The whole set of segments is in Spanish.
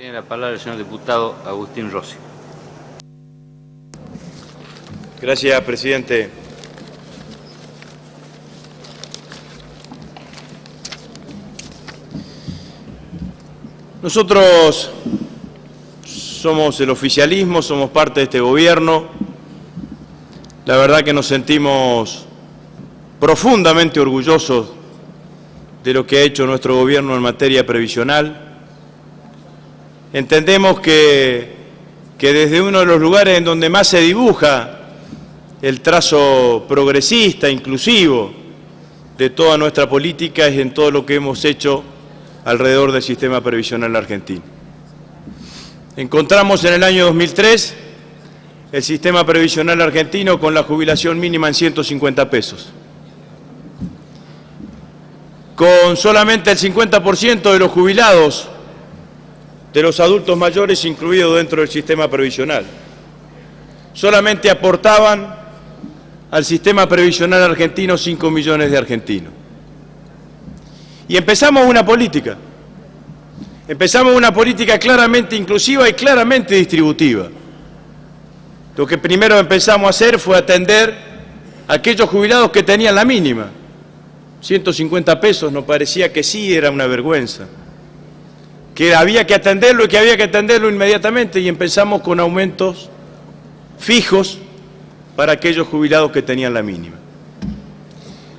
Tiene la palabra el señor diputado Agustín Rossi. Gracias, presidente. Nosotros somos el oficialismo, somos parte de este gobierno. La verdad que nos sentimos profundamente orgullosos de lo que ha hecho nuestro gobierno en materia previsional. Entendemos que desde uno de los lugares en donde más se dibuja el trazo progresista, inclusivo, de toda nuestra política es en todo lo que hemos hecho alrededor del sistema previsional argentino. Encontramos en el año 2003 el sistema previsional argentino con la jubilación mínima en 150 pesos. Con solamente el 50% de los jubilados, de los adultos mayores incluidos dentro del sistema previsional. Solamente aportaban al sistema previsional argentino 5 millones de argentinos. Y empezamos una política claramente inclusiva y claramente distributiva. Lo que primero empezamos a hacer fue atender a aquellos jubilados que tenían la mínima. 150 pesos nos parecía que sí era una vergüenza, que había que atenderlo y que había que atenderlo inmediatamente, y empezamos con aumentos fijos para aquellos jubilados que tenían la mínima.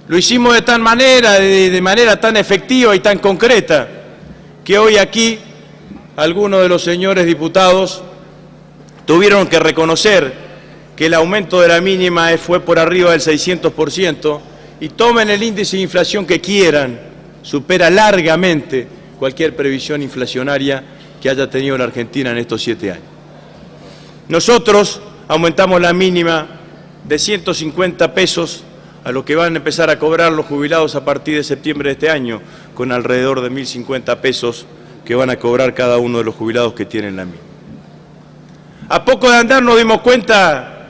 Lo hicimos de tal manera, de manera tan efectiva y tan concreta, que hoy aquí algunos de los señores diputados tuvieron que reconocer que el aumento de la mínima fue por arriba del 600%, y tomen el índice de inflación que quieran, supera largamente cualquier previsión inflacionaria que haya tenido la Argentina en estos 7 años. Nosotros aumentamos la mínima de 150 pesos a lo que van a empezar a cobrar los jubilados a partir de septiembre de este año, con alrededor de 1.050 pesos que van a cobrar cada uno de los jubilados que tienen la mínima. A poco de andar nos dimos cuenta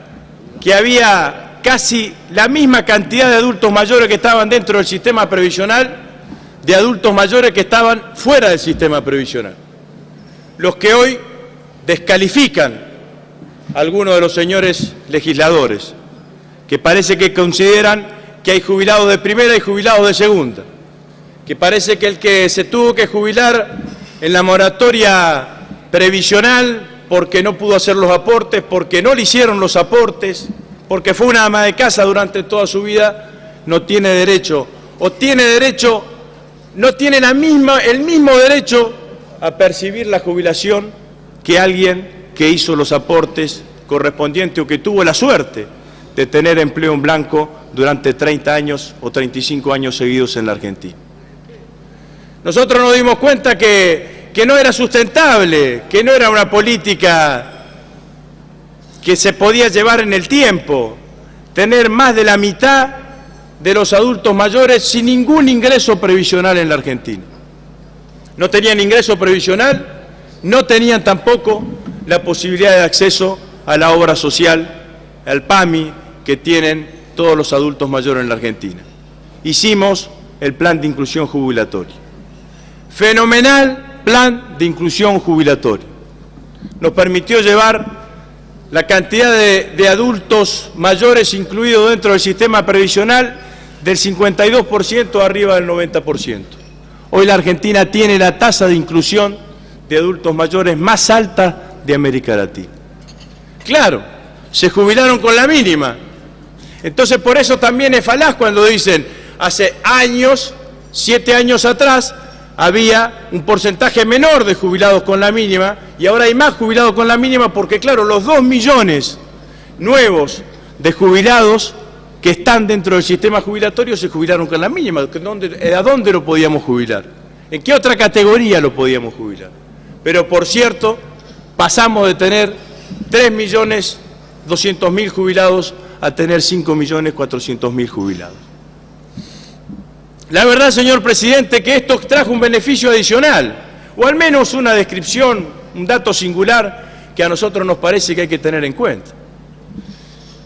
que había casi la misma cantidad de adultos mayores que estaban dentro del sistema previsional, de adultos mayores que estaban fuera del sistema previsional. Los que hoy descalifican a algunos de los señores legisladores, que parece que consideran que hay jubilados de primera y jubilados de segunda, que parece que el que se tuvo que jubilar en la moratoria previsional porque no pudo hacer los aportes, porque no le hicieron los aportes, porque fue una ama de casa durante toda su vida, no tiene derecho, o tiene derecho, no tiene el mismo derecho a percibir la jubilación que alguien que hizo los aportes correspondientes o que tuvo la suerte de tener empleo en blanco durante 30 años o 35 años seguidos en la Argentina. Nosotros nos dimos cuenta que no era sustentable, que no era una política que se podía llevar en el tiempo, tener más de la mitad de los adultos mayores sin ningún ingreso previsional en la Argentina. No tenían ingreso previsional, no tenían tampoco la posibilidad de acceso a la obra social, al PAMI, que tienen todos los adultos mayores en la Argentina. Hicimos el plan de inclusión jubilatoria. Fenomenal plan de inclusión jubilatoria. Nos permitió llevar la cantidad de adultos mayores incluidos dentro del sistema previsional del 52% arriba del 90%. Hoy la Argentina tiene la tasa de inclusión de adultos mayores más alta de América Latina. Claro, se jubilaron con la mínima. Entonces por eso también es falaz cuando dicen, hace años, 7 años atrás, había un porcentaje menor de jubilados con la mínima y ahora hay más jubilados con la mínima porque, claro, los 2 millones nuevos de jubilados que están dentro del sistema jubilatorio se jubilaron con la mínima. ¿A dónde lo podíamos jubilar? ¿En qué otra categoría lo podíamos jubilar? Pero, por cierto, pasamos de tener 3.200.000 jubilados a tener 5.400.000 jubilados. La verdad, señor presidente, que esto trajo un beneficio adicional, o al menos una descripción, un dato singular que a nosotros nos parece que hay que tener en cuenta.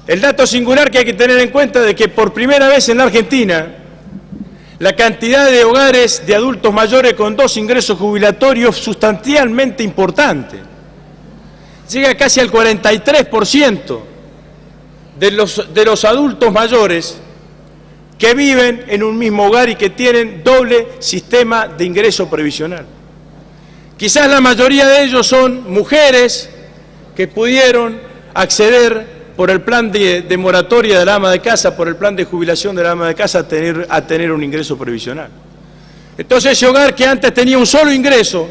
El dato singular que hay que tener en cuenta es de que por primera vez en la Argentina, La cantidad de hogares de adultos mayores con 2 ingresos jubilatorios sustancialmente importante. Llega casi al 43% de los adultos mayores que viven en un mismo hogar y que tienen doble sistema de ingreso previsional. Quizás la mayoría de ellos son mujeres que pudieron acceder por el plan de moratoria de la ama de casa, por el plan de jubilación de la ama de casa, a tener un ingreso previsional. Entonces ese hogar que antes tenía un solo ingreso,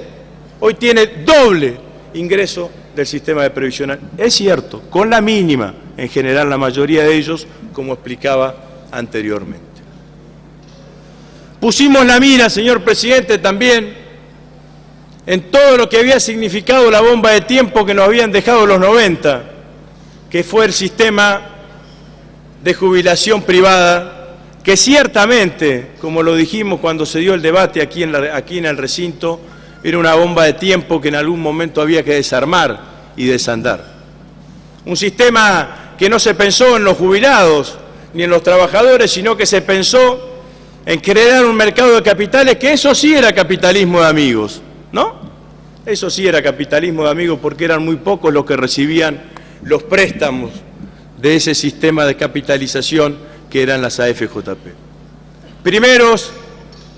hoy tiene doble ingreso del sistema de previsional. Es cierto, con la mínima, en general la mayoría de ellos, como explicaba anteriormente. Pusimos la mira, señor presidente, también en todo lo que había significado la bomba de tiempo que nos habían dejado los 90, que fue el sistema de jubilación privada, que ciertamente, como lo dijimos cuando se dio el debate aquí en el recinto, era una bomba de tiempo que en algún momento había que desarmar y desandar. Un sistema que no se pensó en los jubilados ni en los trabajadores, sino que se pensó en crear un mercado de capitales, que eso sí era capitalismo de amigos, ¿no? Eso sí era capitalismo de amigos, porque eran muy pocos los que recibían los préstamos de ese sistema de capitalización que eran las AFJP. Primeros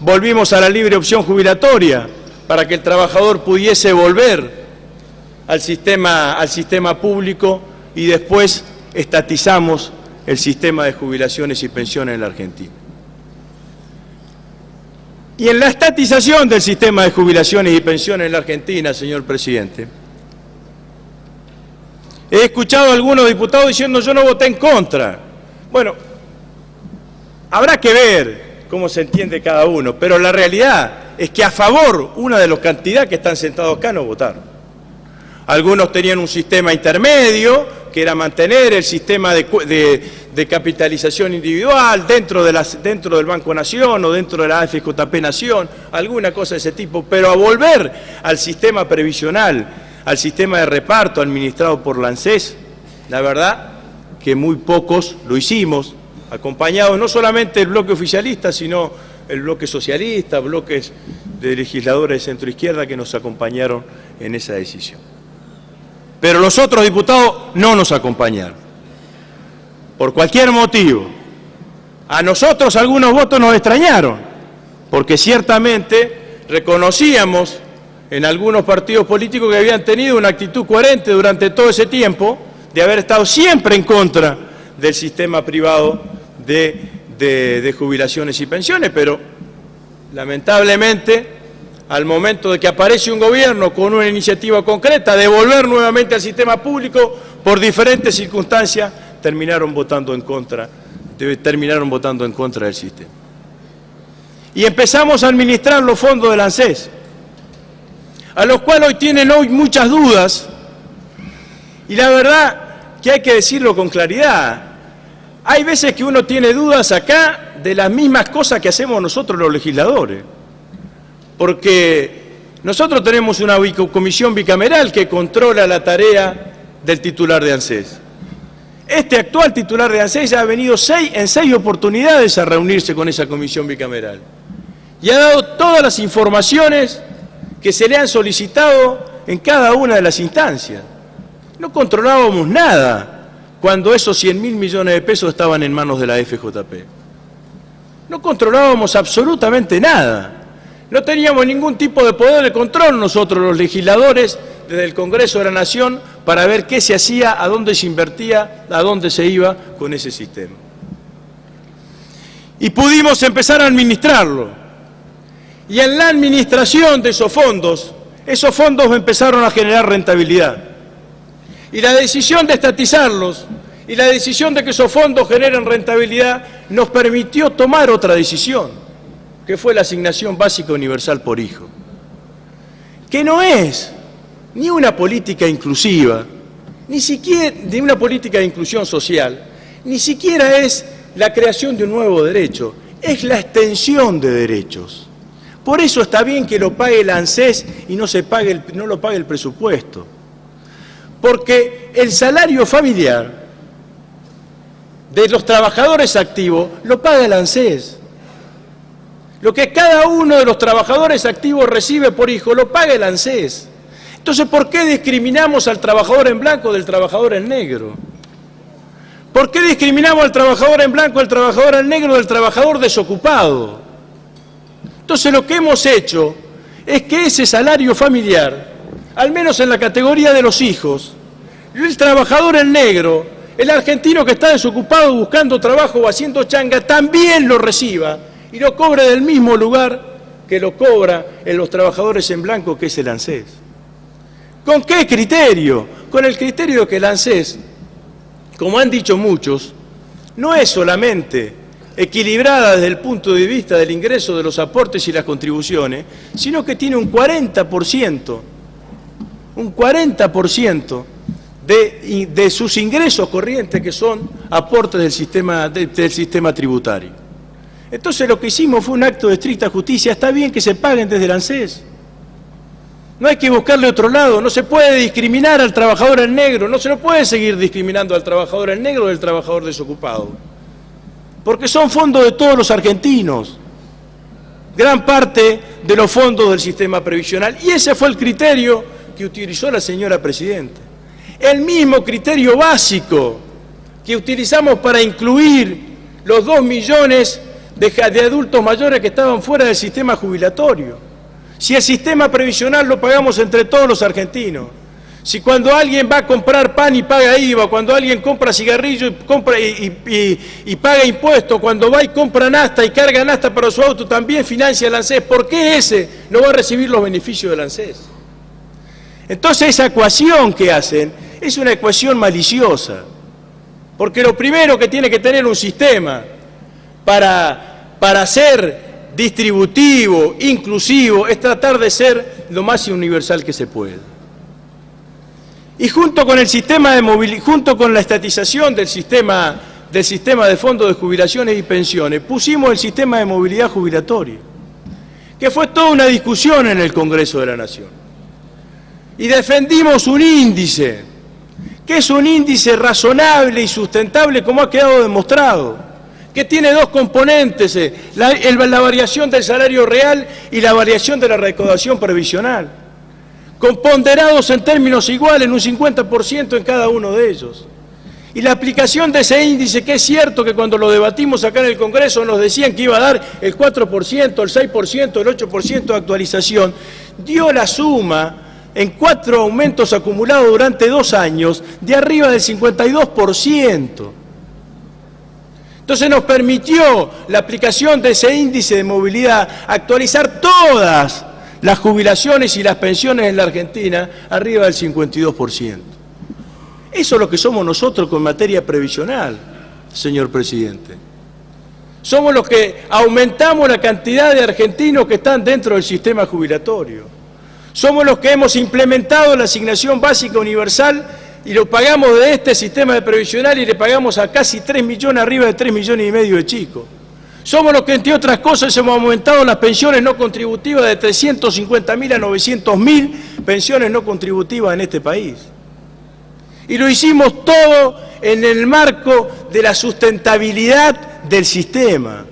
volvimos a la libre opción jubilatoria para que el trabajador pudiese volver al sistema público, y después estatizamos el sistema de jubilaciones y pensiones en la Argentina. Y en la estatización del sistema de jubilaciones y pensiones en la Argentina, señor presidente, he escuchado a algunos diputados diciendo: yo no voté en contra. Bueno, habrá que ver cómo se entiende cada uno, pero la realidad es que a favor, una de los cantidad que están sentados acá no votaron. Algunos tenían un sistema intermedio, que era mantener el sistema de capitalización individual dentro del Banco Nación o dentro de la AFJP Nación, alguna cosa de ese tipo, pero a volver al sistema previsional, al sistema de reparto administrado por la ANSES, la verdad que muy pocos lo hicimos, acompañados no solamente del bloque oficialista, sino el bloque socialista, bloques de legisladores de centro-izquierda que nos acompañaron en esa decisión. Pero los otros diputados no nos acompañaron, por cualquier motivo. A nosotros algunos votos nos extrañaron, porque ciertamente reconocíamos en algunos partidos políticos que habían tenido una actitud coherente durante todo ese tiempo, de haber estado siempre en contra del sistema privado de jubilaciones y pensiones, pero lamentablemente, al momento de que aparece un gobierno con una iniciativa concreta de volver nuevamente al sistema público, por diferentes circunstancias, terminaron votando en contra del sistema. Y empezamos a administrar los fondos del ANSES, a los cuales tienen hoy muchas dudas, y la verdad que hay que decirlo con claridad. Hay veces que uno tiene dudas acá de las mismas cosas que hacemos nosotros los legisladores, porque nosotros tenemos una comisión bicameral que controla la tarea del titular de ANSES. Este actual titular de ANSES ya ha venido en 6 oportunidades a reunirse con esa comisión bicameral y ha dado todas las informaciones que se le han solicitado en cada una de las instancias. No controlábamos nada cuando esos 100.000 millones de pesos estaban en manos de la FJP. No controlábamos absolutamente nada. No teníamos ningún tipo de poder de control nosotros, los legisladores, desde el Congreso de la Nación, para ver qué se hacía, a dónde se invertía, a dónde se iba con ese sistema. Y pudimos empezar a administrarlo. Y en la administración de esos fondos empezaron a generar rentabilidad. Y la decisión de estatizarlos y la decisión de que esos fondos generen rentabilidad nos permitió tomar otra decisión, que fue la asignación básica universal por hijo, que no es ni una política inclusiva, ni siquiera de una política de inclusión social, ni siquiera es la creación de un nuevo derecho, es la extensión de derechos. Por eso está bien que lo pague el ANSES y no lo pague el presupuesto, porque el salario familiar de los trabajadores activos lo paga el ANSES. Lo que cada uno de los trabajadores activos recibe por hijo lo paga el ANSES. Entonces, ¿por qué discriminamos al trabajador en blanco del trabajador en negro? ¿Por qué discriminamos al trabajador en blanco, al trabajador en negro del trabajador desocupado? Entonces, lo que hemos hecho es que ese salario familiar, al menos en la categoría de los hijos, el trabajador en negro, el argentino que está desocupado buscando trabajo o haciendo changa, también lo reciba y lo cobre del mismo lugar que lo cobra en los trabajadores en blanco, que es el ANSES. ¿Con qué criterio? Con el criterio que el ANSES, como han dicho muchos, no es solamente equilibrada desde el punto de vista del ingreso de los aportes y las contribuciones, sino que tiene un 40% de sus ingresos corrientes que son aportes del sistema tributario. Entonces lo que hicimos fue un acto de estricta justicia. Está bien que se paguen desde el ANSES. No hay que buscarle otro lado, no se puede discriminar al trabajador en negro, no se lo puede seguir discriminando al trabajador en negro del trabajador desocupado. Porque son fondos de todos los argentinos, gran parte de los fondos del sistema previsional. Y ese fue el criterio que utilizó la señora Presidenta. El mismo criterio básico que utilizamos para incluir los 2 millones de adultos mayores que estaban fuera del sistema jubilatorio. Si el sistema previsional lo pagamos entre todos los argentinos, si cuando alguien va a comprar pan y paga IVA, cuando alguien compra cigarrillo y paga impuestos, cuando va y compra nafta y carga nafta para su auto, también financia el ANSES, ¿por qué ese no va a recibir los beneficios del ANSES? Entonces esa ecuación que hacen es una ecuación maliciosa, porque lo primero que tiene que tener un sistema para ser distributivo, inclusivo, es tratar de ser lo más universal que se puede. Y junto con el sistema junto con la estatización del sistema de fondos de jubilaciones y pensiones, pusimos el sistema de movilidad jubilatoria, que fue toda una discusión en el Congreso de la Nación. Y defendimos un índice, que es un índice razonable y sustentable, como ha quedado demostrado, que tiene 2 componentes, la variación del salario real y la variación de la recaudación previsional, con ponderados en términos iguales, en un 50% en cada uno de ellos. Y la aplicación de ese índice, que es cierto que cuando lo debatimos acá en el Congreso nos decían que iba a dar el 4%, el 6%, el 8% de actualización, dio la suma en 4 aumentos acumulados durante 2 años de arriba del 52%. Entonces nos permitió la aplicación de ese índice de movilidad actualizar todas las jubilaciones y las pensiones en la Argentina arriba del 52%. Eso es lo que somos nosotros con materia previsional, señor Presidente. Somos los que aumentamos la cantidad de argentinos que están dentro del sistema jubilatorio. Somos los que hemos implementado la asignación básica universal y lo pagamos de este sistema de previsional y le pagamos a casi 3 millones, arriba de 3 millones y medio de chicos. Somos los que, entre otras cosas, hemos aumentado las pensiones no contributivas de 350.000 a 900.000 pensiones no contributivas en este país. Y lo hicimos todo en el marco de la sustentabilidad del sistema.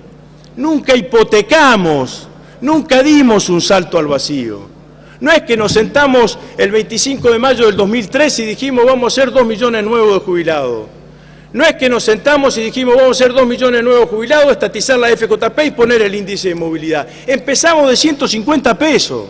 Nunca hipotecamos, nunca dimos un salto al vacío. No es que nos sentamos el 25 de mayo del 2013 y dijimos vamos a ser 2 millones nuevos de jubilados. No es que nos sentamos y dijimos vamos a ser 2 millones nuevos de jubilados, estatizar la FJP y poner el índice de movilidad. Empezamos de 150 pesos.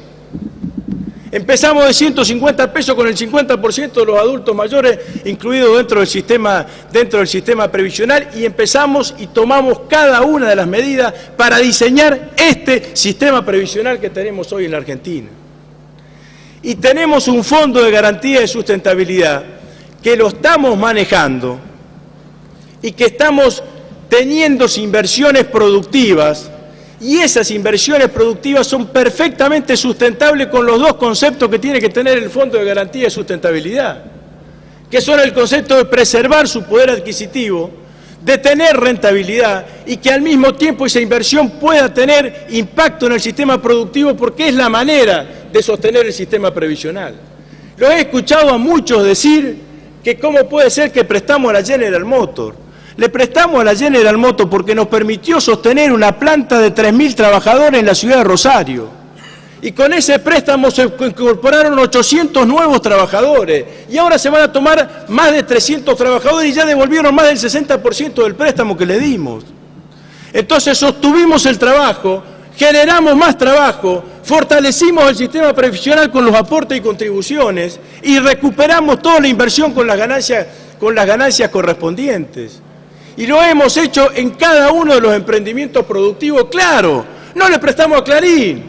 Empezamos de 150 pesos con el 50% de los adultos mayores incluidos dentro del sistema previsional, y empezamos y tomamos cada una de las medidas para diseñar este sistema previsional que tenemos hoy en la Argentina. Y tenemos un fondo de garantía de sustentabilidad que lo estamos manejando y que estamos teniendo inversiones productivas, y esas inversiones productivas son perfectamente sustentables con los 2 conceptos que tiene que tener el fondo de garantía de sustentabilidad, que son el concepto de preservar su poder adquisitivo, de tener rentabilidad y que al mismo tiempo esa inversión pueda tener impacto en el sistema productivo, porque es la manera de sostener el sistema previsional. Lo he escuchado a muchos decir que cómo puede ser que prestamos a la General Motors. Le prestamos a la General Motors porque nos permitió sostener una planta de 3.000 trabajadores en la ciudad de Rosario. Y con ese préstamo se incorporaron 800 nuevos trabajadores. Y ahora se van a tomar más de 300 trabajadores y ya devolvieron más del 60% del préstamo que le dimos. Entonces sostuvimos el trabajo, generamos más trabajo, fortalecimos el sistema previsional con los aportes y contribuciones y recuperamos toda la inversión con las ganancias correspondientes. Y lo hemos hecho en cada uno de los emprendimientos productivos. Claro, no le prestamos a Clarín.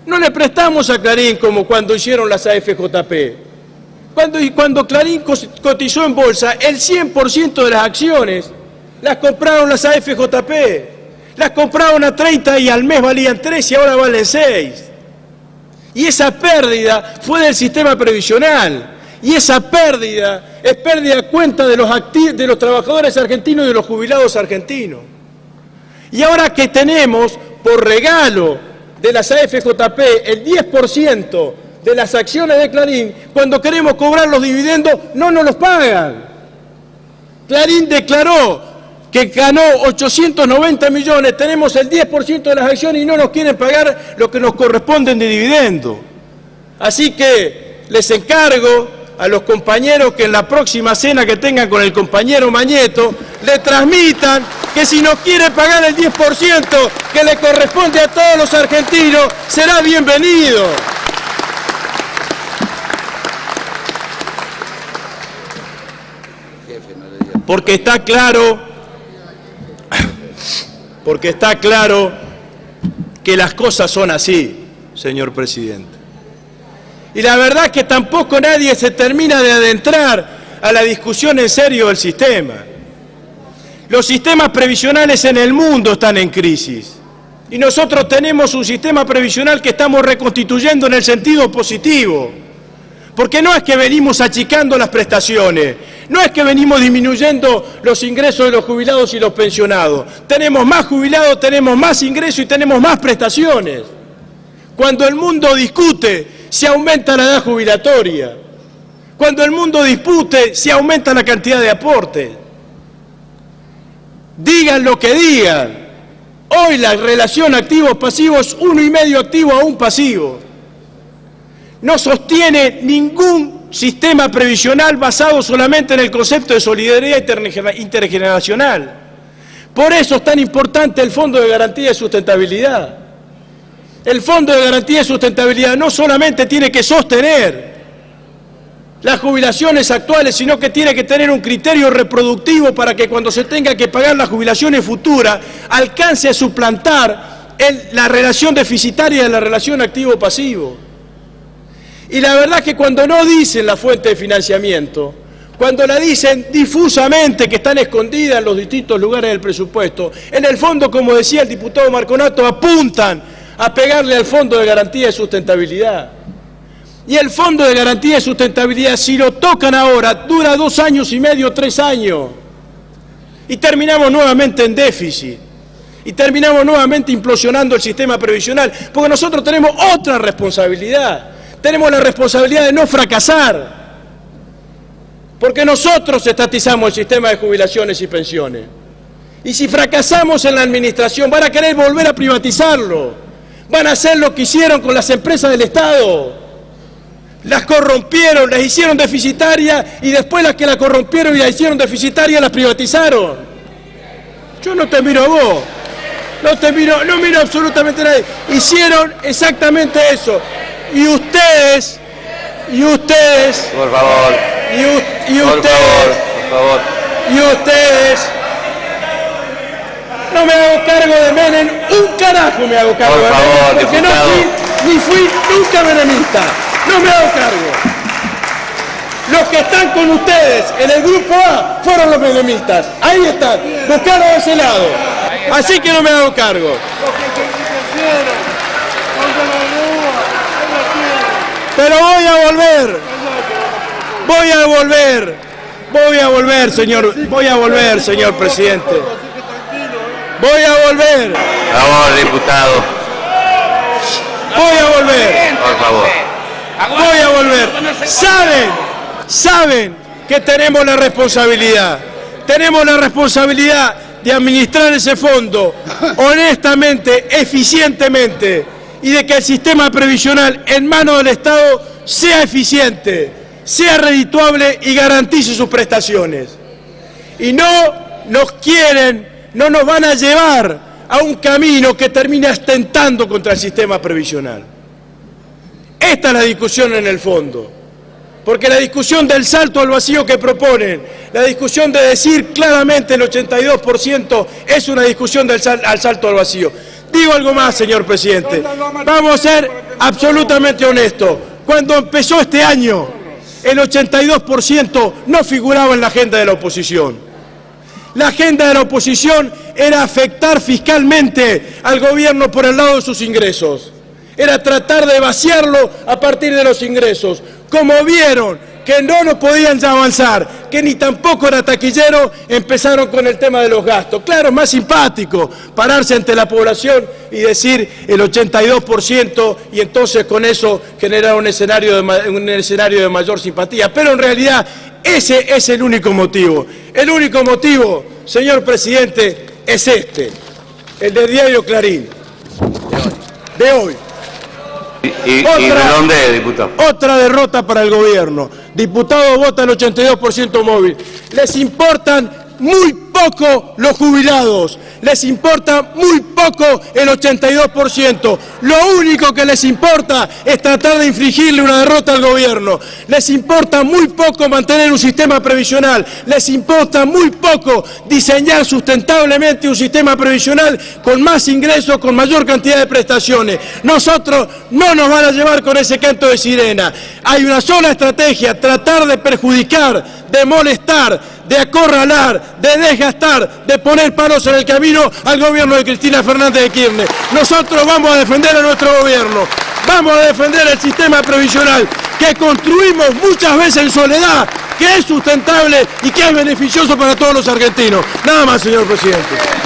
No le prestamos a Clarín como cuando hicieron las AFJP. Cuando Clarín cotizó en bolsa, el 100% de las acciones las compraron las AFJP. Las compraron a 30 y al mes valían 3 y ahora valen 6. Y esa pérdida fue del sistema previsional. Y esa pérdida es pérdida a cuenta de los trabajadores argentinos y de los jubilados argentinos. Y ahora que tenemos, por regalo de las AFJP, el 10% de las acciones de Clarín, cuando queremos cobrar los dividendos, no nos los pagan. Clarín declaró que ganó 890 millones, tenemos el 10% de las acciones y no nos quieren pagar lo que nos corresponde de dividendo. Así que les encargo a los compañeros que en la próxima cena que tengan con el compañero Mañeto, le transmitan que si no quiere pagar el 10% que le corresponde a todos los argentinos, será bienvenido. Porque está claro que las cosas son así, señor presidente. Y la verdad es que tampoco nadie se termina de adentrar a la discusión en serio del sistema. Los sistemas previsionales en el mundo están en crisis. Y nosotros tenemos un sistema previsional que estamos reconstituyendo en el sentido positivo. Porque no es que venimos achicando las prestaciones, no es que venimos disminuyendo los ingresos de los jubilados y los pensionados. Tenemos más jubilados, tenemos más ingresos y tenemos más prestaciones. Cuando el mundo discute, se aumenta la edad jubilatoria. Cuando el mundo dispute, se aumenta la cantidad de aportes. Digan lo que digan. Hoy la relación activos-pasivos es 1,5 activo a 1 pasivo. No sostiene ningún sistema previsional basado solamente en el concepto de solidaridad intergeneracional. Por eso es tan importante el Fondo de Garantía de Sustentabilidad. El Fondo de Garantía de Sustentabilidad no solamente tiene que sostener las jubilaciones actuales, sino que tiene que tener un criterio reproductivo para que cuando se tenga que pagar las jubilaciones futuras, alcance a suplantar la relación deficitaria de la relación activo-pasivo. Y la verdad es que cuando no dicen la fuente de financiamiento, cuando la dicen difusamente que están escondidas en los distintos lugares del presupuesto, en el fondo, como decía el diputado Marconato, apuntan a pegarle al Fondo de Garantía de Sustentabilidad. Y el Fondo de Garantía de Sustentabilidad, si lo tocan ahora, dura 2 años y medio, 3 años. Y terminamos nuevamente en déficit. Y terminamos nuevamente implosionando el sistema previsional. Porque nosotros tenemos otra responsabilidad. Tenemos la responsabilidad de no fracasar. Porque nosotros estatizamos el sistema de jubilaciones y pensiones. Y si fracasamos en la administración, van a querer volver a privatizarlo. Van a hacer lo que hicieron con las empresas del Estado. Las corrompieron, las hicieron deficitarias y después las que las corrompieron y las hicieron deficitarias las privatizaron. Yo no te miro a vos, no miro absolutamente a nadie. Hicieron exactamente eso. Y ustedes, por favor, por favor. Y ustedes, no me hago cargo de Menem, un carajo me hago cargo de Menem, porque no fui nunca menemista, no me hago cargo. Los que están con ustedes en el grupo A fueron los menemistas, ahí están, buscaron de ese lado, así que no me hago cargo. Pero voy a volver, señor presidente. Voy a volver. Por favor, diputado. Voy a volver. Por favor. Voy a volver. Saben que tenemos la responsabilidad. tenemos la responsabilidad de administrar ese fondo honestamente, eficientemente, y de que el sistema previsional en manos del Estado sea eficiente, sea redituable y garantice sus prestaciones. Y no nos van a llevar a un camino que termine atentando contra el sistema previsional. Esta es la discusión en el fondo. Porque la discusión del salto al vacío que proponen, la discusión de decir claramente el 82% es una discusión al salto al vacío. Digo algo más, señor presidente. Vamos a ser absolutamente honestos. Cuando empezó este año, el 82% no figuraba en la agenda de la oposición. La agenda de la oposición era afectar fiscalmente al gobierno por el lado de sus ingresos. Era tratar de vaciarlo a partir de los ingresos. Como vieron que no nos podían ya avanzar, que ni tampoco era taquillero, empezaron con el tema de los gastos. Claro, es más simpático pararse ante la población y decir el 82% y entonces con eso generar un escenario de mayor simpatía. Pero en realidad ese es el único motivo. El único motivo, señor presidente, es este, el del diario Clarín, de hoy. ¿Y de dónde, diputado? Otra derrota para el gobierno. Diputados votan el 82% móvil. Les importan muy poco los jubilados. Les importa muy poco el 82%. Lo único que les importa es tratar de infligirle una derrota al gobierno. Les importa muy poco mantener un sistema previsional. Les importa muy poco diseñar sustentablemente un sistema previsional con más ingresos, con mayor cantidad de prestaciones. Nosotros no nos van a llevar con ese canto de sirena. Hay una sola estrategia: tratar de perjudicar, de molestar, de acorralar, de desgastar, de poner palos en el camino al gobierno de Cristina Fernández de Kirchner. Nosotros vamos a defender a nuestro gobierno, vamos a defender el sistema previsional que construimos muchas veces en soledad, que es sustentable y que es beneficioso para todos los argentinos. Nada más, señor presidente.